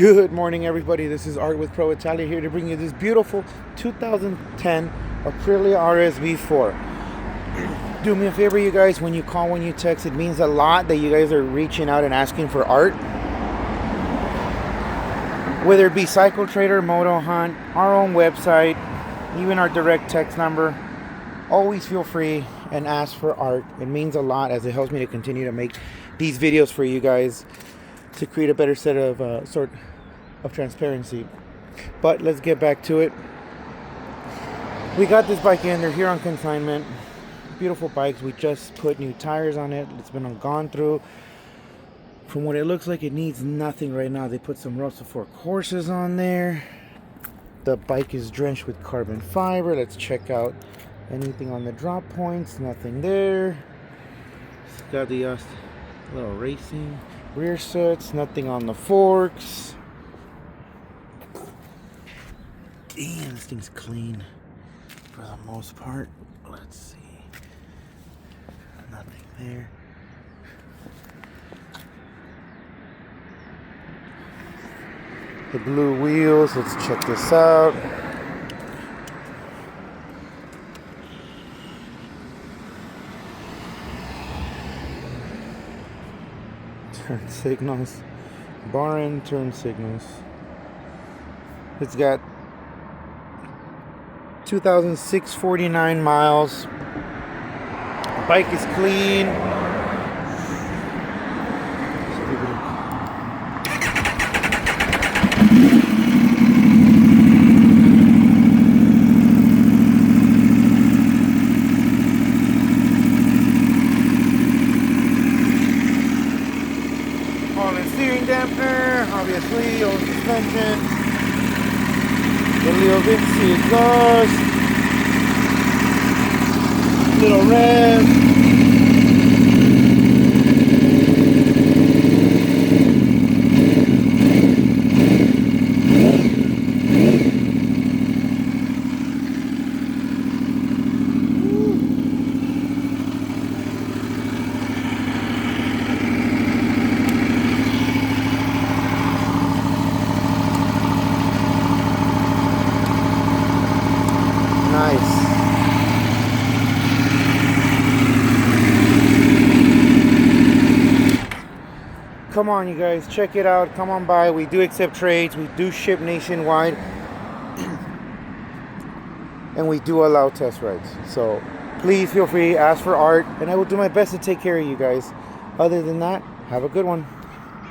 Good morning, everybody. This is Art with Pro Italia here to bring you this beautiful 2010 Aprilia RSV4. Do me a favor, you guys. When you call, when you text, it means a lot that you guys are reaching out and asking for art. Whether it be Cycle Trader, Moto Hunt, our own website, even our direct text number, always feel free and ask for art. It means a lot as it helps me to continue to make these videos for you guys to create a better set of sort of transparency. But let's get back to it. We got this bike in. They're here on consignment. Beautiful bikes. We just put new tires on it. It's been gone through. From what it looks like, it needs nothing right now. They put some RSV4 courses on there. The bike is drenched with carbon fiber. Let's check out anything on the drop points. Nothing there. It's got the little racing rear sets. Nothing on the forks. Damn, this thing's clean for the most part. Let's see. Nothing there. The blue wheels, let's check this out. Turn signals. Bar end turn signals. It's got 2,649 miles. The bike is clean. Steering dampener, obviously, old suspension, the Leo Vinci exhaust, little rev, nice. Come on, you guys, check it out. Come on by. We do accept trades. We do ship nationwide. And we do allow test rides. So please feel free, ask for art, and I will do my best to take care of you guys. Other than that, have a good one.